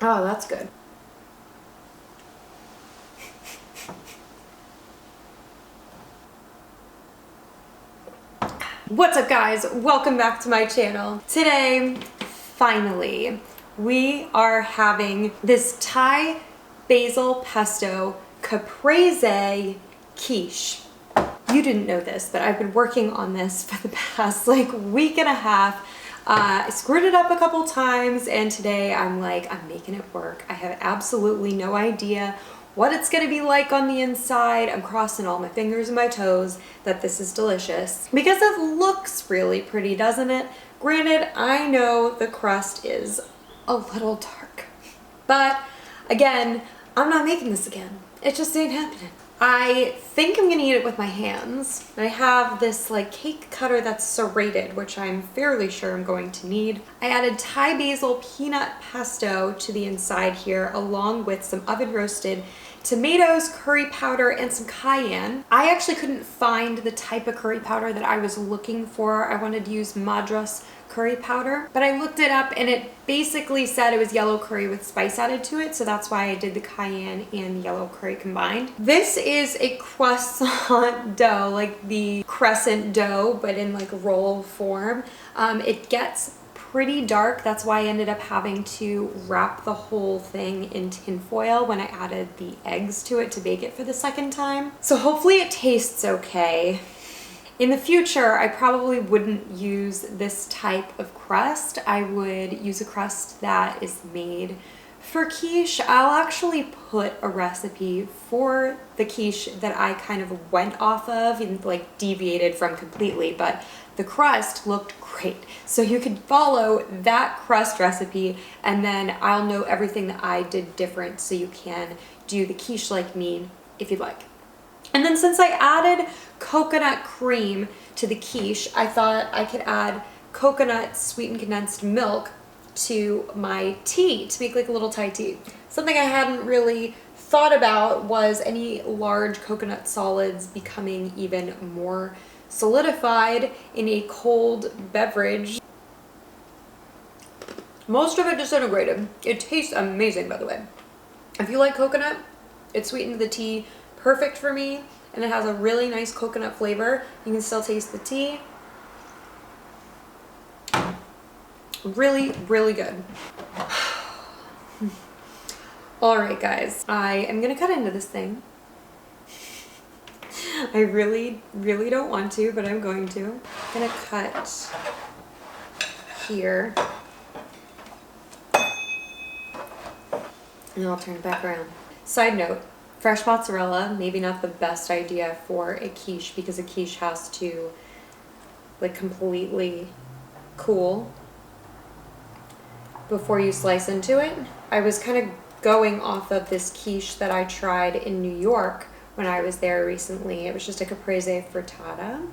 Oh, that's good. What's up, guys? Welcome back to my channel. Today, finally, we are having this Thai Basil Pesto Caprese Quiche. You didn't know this, but I've been working on this for the past week and a half. I screwed it up a couple times, and today I'm making it work. I have absolutely no idea what it's gonna be like on the inside. I'm crossing all my fingers and my toes that this is delicious because it looks really pretty, doesn't it? Granted, I know the crust is a little dark, but again, I'm not making this again. It just ain't happening. I think I'm gonna eat it with my hands. I have this cake cutter that's serrated, which I'm fairly sure I'm going to need. I added Thai basil peanut pesto to the inside here, along with some oven roasted tomatoes, curry powder, and some cayenne. I actually couldn't find the type of curry powder that I was looking for. I wanted to use Madras curry powder, but I looked it up and it basically said it was yellow curry with spice added to it, so that's why I did the cayenne and yellow curry combined. This is a croissant dough, like the crescent dough, but in roll form. It gets pretty dark. That's why I ended up having to wrap the whole thing in tin foil when I added the eggs to it to bake it for the second time. So hopefully it tastes okay. In the future, I probably wouldn't use this type of crust. I would use a crust that is made for quiche. I'll actually put a recipe for the quiche that I kind of went off of and deviated from completely, but the crust looked great. So you could follow that crust recipe and then I'll know everything that I did different so you can do the quiche like me if you'd like. And then since I added coconut cream to the quiche, I thought I could add coconut sweetened condensed milk to my tea to make a little Thai tea. Something I hadn't really thought about was any large coconut solids becoming even more solidified in a cold beverage. Most of it disintegrated. It tastes amazing, by the way. If you like coconut, it sweetened the tea perfect for me, and it has a really nice coconut flavor. You can still taste the tea. Really, really good. All right, guys, I am gonna cut into this thing. I really, really don't want to, but I'm going to. I'm gonna cut here. And I'll turn it back around. Side note, fresh mozzarella, maybe not the best idea for a quiche because a quiche has to completely cool before you slice into it. I was kind of going off of this quiche that I tried in New York when I was there recently. It was just a caprese frittata.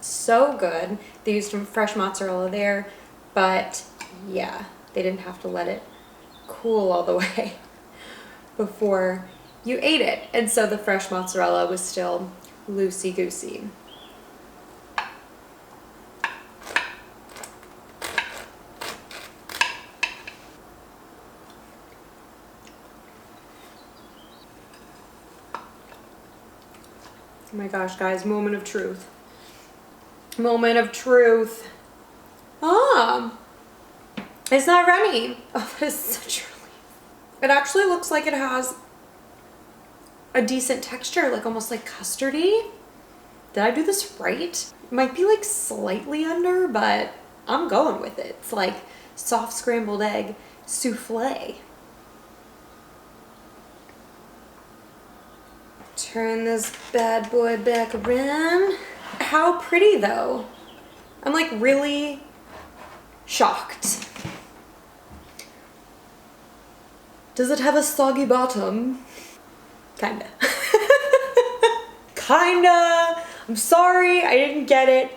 So good. They used some fresh mozzarella there, but yeah, they didn't have to let it cool all the way before you ate it. And so the fresh mozzarella was still loosey-goosey. Oh my gosh, guys, moment of truth. Moment of truth. Ah, it's not runny. Oh, that is such a relief. It actually looks like it has a decent texture, almost custardy. Did I do this right? It might be slightly under, but I'm going with it. It's soft scrambled egg souffle. Turn this bad boy back around. How pretty though. I'm like really shocked. Does it have a soggy bottom? Kinda. Kinda. I'm sorry, I didn't get it.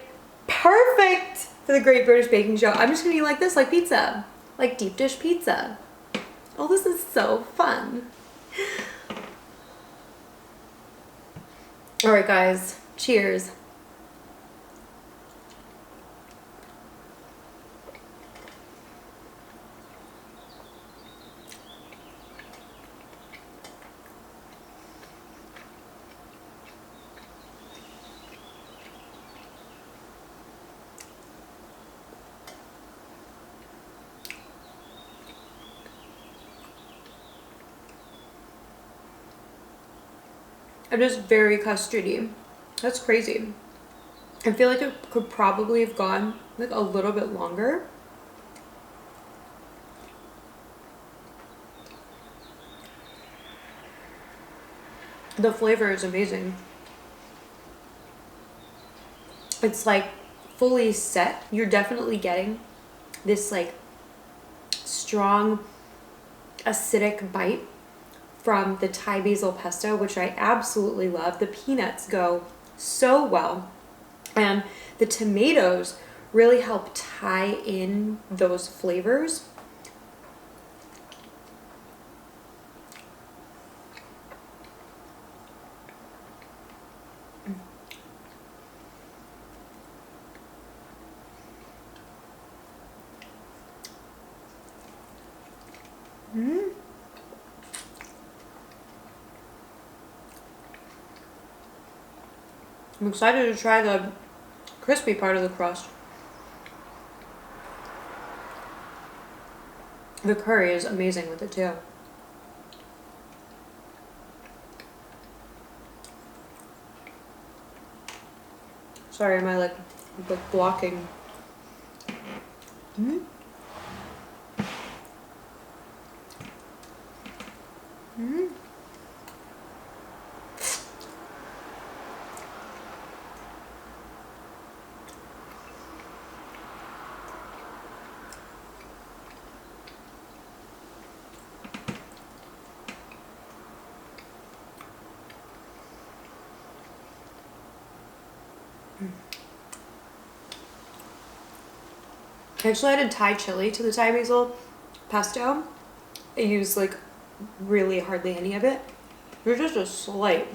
Perfect for the Great British Baking Show. I'm just gonna eat like this, like pizza. Like deep dish pizza. Oh, this is so fun. All right, guys, cheers. It is very custardy. That's crazy. I feel like it could probably have gone like a little bit longer. The flavor is amazing. It's like fully set. You're definitely getting this like strong acidic bite from the Thai basil pesto, which I absolutely love. The peanuts go so well, and the tomatoes really help tie in those flavors. Mm. I'm excited to try the crispy part of the crust. The curry is amazing with it too. Sorry, am I like blocking? Mm. Mm. I actually added Thai chili to the Thai basil pesto. I used like really hardly any of it. There's just a slight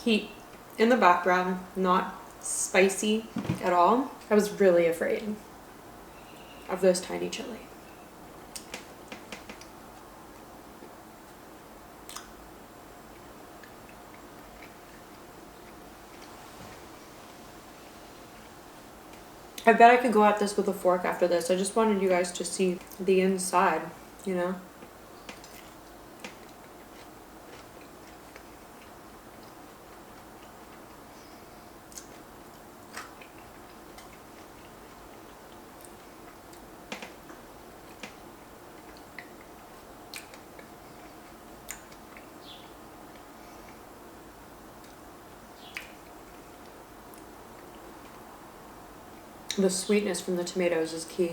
heat in the background, not spicy at all. I was really afraid of this tiny chili. I bet I could go at this with a fork after this. I just wanted you guys to see the inside, you know? The sweetness from the tomatoes is key.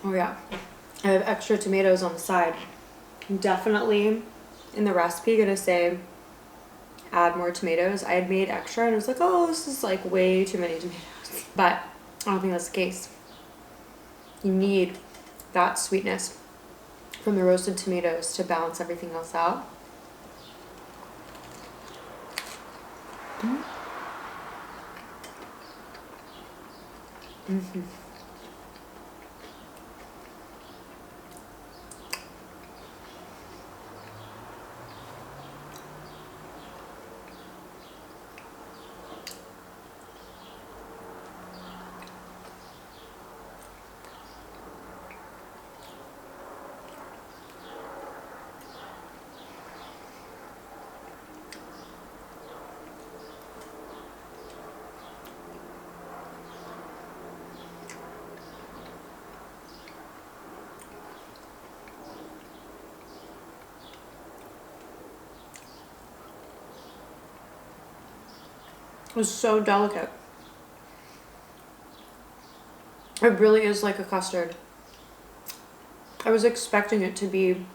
Oh yeah, I have extra tomatoes on the side. I'm definitely in the recipe gonna say add more tomatoes. I had made extra and I was like, oh, this is like way too many tomatoes. But I don't think that's the case. You need that sweetness from the roasted tomatoes to balance everything else out. Mm-hmm. was so delicate. It really is like a custard. I was expecting it to be,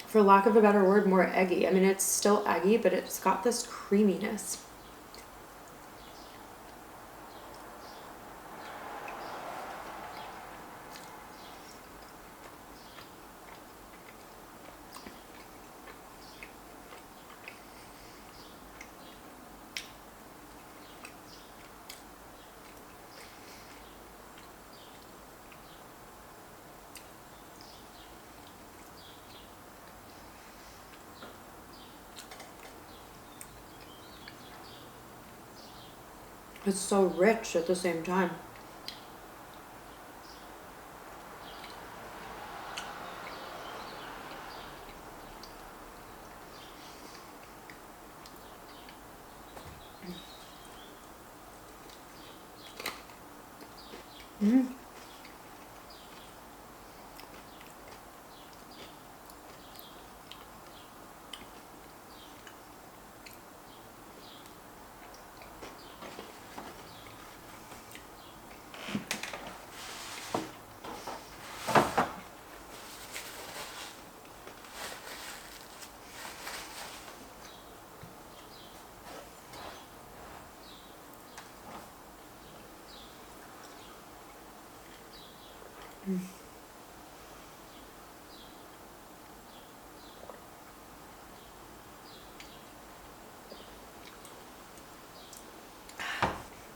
for lack of a better word, more eggy. I mean, it's still eggy, but it's got this creaminess. It's so rich at the same time. Mm. Mm.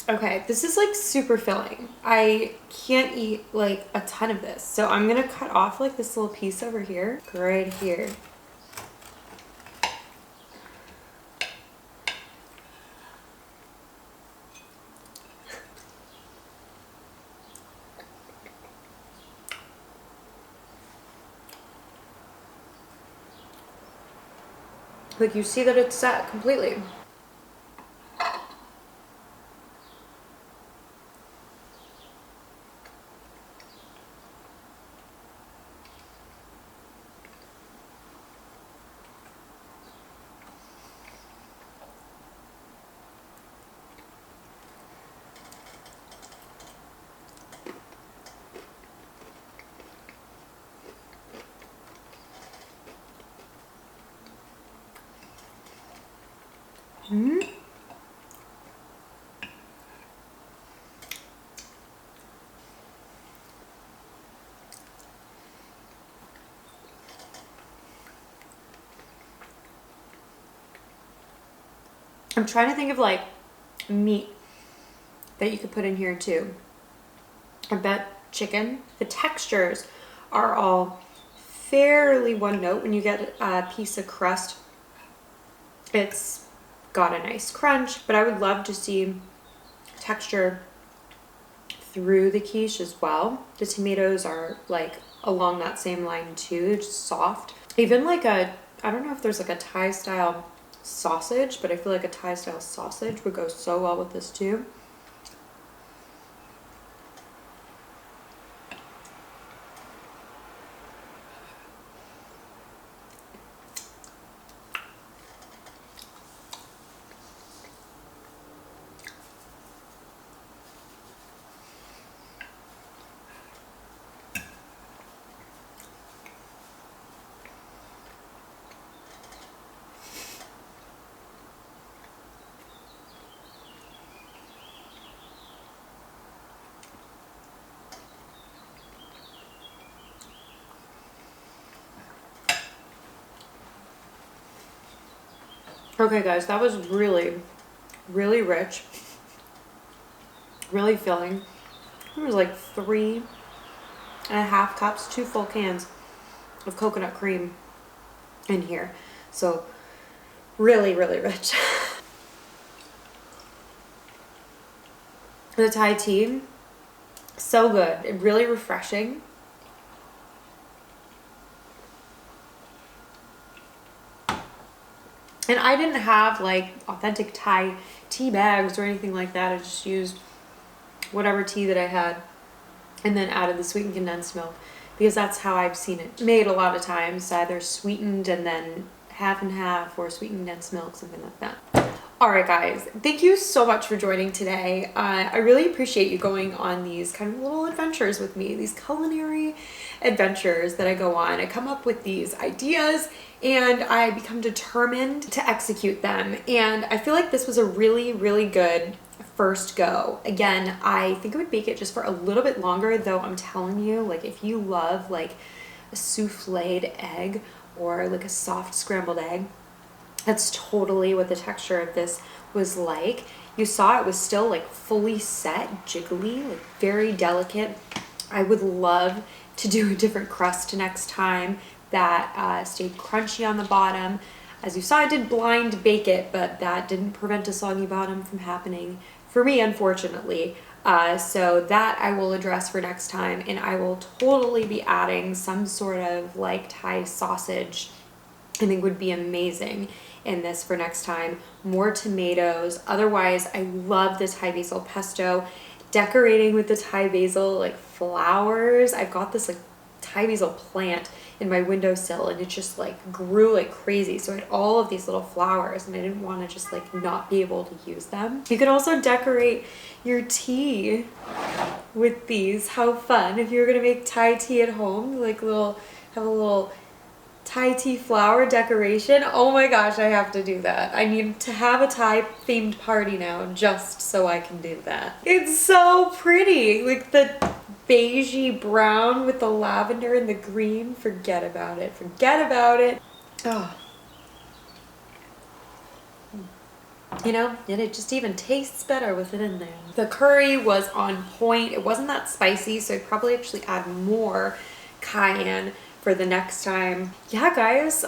Okay, this is like super filling. I can't eat like a ton of this. So I'm gonna cut off like this little piece over here, right here. Like you see that it's set completely. Mm. I'm trying to think of like meat that you could put in here too. I bet chicken. The textures are all fairly one note. When you get a piece of crust, it's got a nice crunch, but I would love to see texture through the quiche as well. The tomatoes are like along that same line too, just soft. Even like a, I don't know if there's like a Thai style sausage, but I feel like a Thai style sausage would go so well with this too. Okay guys, that was really, really rich, really filling. There was like 3.5 cups, 2 full cans of coconut cream in here. So really, really rich. The Thai tea, so good, really refreshing. And I didn't have like authentic Thai tea bags or anything like that. I just used whatever tea that I had and then added the sweetened condensed milk, because that's how I've seen it made a lot of times, either sweetened and then half and half, or sweetened condensed milk, something like that. All right, guys, thank you so much for joining today. I really appreciate you going on these kind of little adventures with me, these culinary adventures that I go on. I come up with these ideas and I become determined to execute them. And I feel like this was a really, really good first go. Again, I think I would bake it just for a little bit longer, though I'm telling you, like if you love like a souffled egg or like a soft scrambled egg, that's totally what the texture of this was like. You saw it was still like fully set, jiggly, like very delicate. I would love to do a different crust next time that stayed crunchy on the bottom. As you saw, I did blind bake it, but that didn't prevent a soggy bottom from happening for me, unfortunately. So that I will address for next time, and I will totally be adding some sort of like Thai sausage. I think would be amazing in this for next time. More tomatoes. Otherwise, I love the Thai basil pesto. Decorating with the Thai basil like flowers. I've got this like Thai basil plant in my windowsill and it just like grew like crazy. So I had all of these little flowers and I didn't want to just like not be able to use them. You could also decorate your tea with these. How fun. If you were gonna make Thai tea at home, like have a little Thai tea flower decoration. Oh my gosh, I have to do that. I need to have a Thai themed party now just so I can do that. It's so pretty. Like the beigey brown with the lavender and the green. Forget about it. Forget about it. Oh. You know, and it just even tastes better with it in there. The curry was on point. It wasn't that spicy, so I'd probably actually add more cayenne for the next time. Yeah, guys,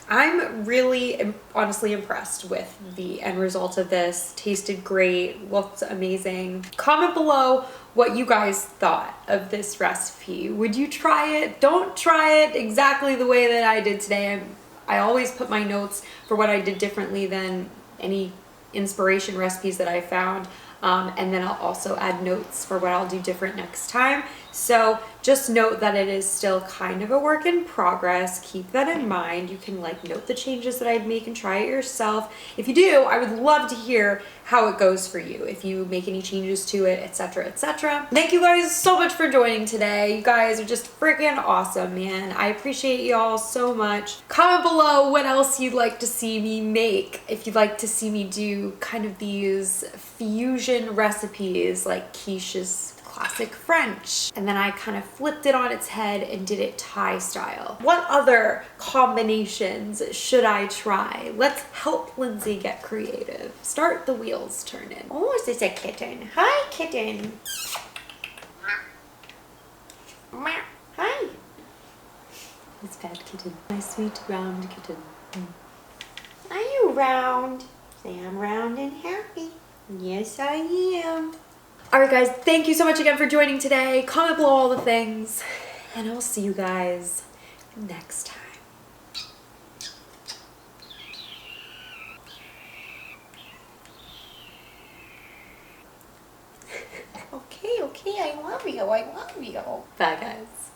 I'm really honestly impressed with the end result of this. Tasted great, looked amazing. Comment below what you guys thought of this recipe. Would you try it? Don't try it exactly the way that I did today. I always put my notes for what I did differently than any inspiration recipes that I found. And then I'll also add notes for what I'll do different next time. So just note that it is still kind of a work in progress. Keep that in mind. You can like note the changes that I'd make and try it yourself. If you do, I would love to hear how it goes for you. If you make any changes to it, etc., etc. Thank you guys so much for joining today. You guys are just freaking awesome, man. I appreciate y'all so much. Comment below what else you'd like to see me make. If you'd like to see me do kind of these fusion recipes like Quiche's classic French. And then I kind of flipped it on its head and did it Thai style. What other combinations should I try? Let's help Lindsay get creative. Start the wheels turning. Oh, is this a kitten? Hi, kitten. Hi. It's bad kitten. My sweet round kitten. Are you round? Say I'm round and happy. Yes, I am. Alright guys, thank you so much again for joining today. Comment below all the things, and I'll see you guys next time. Okay, I love you. Bye guys.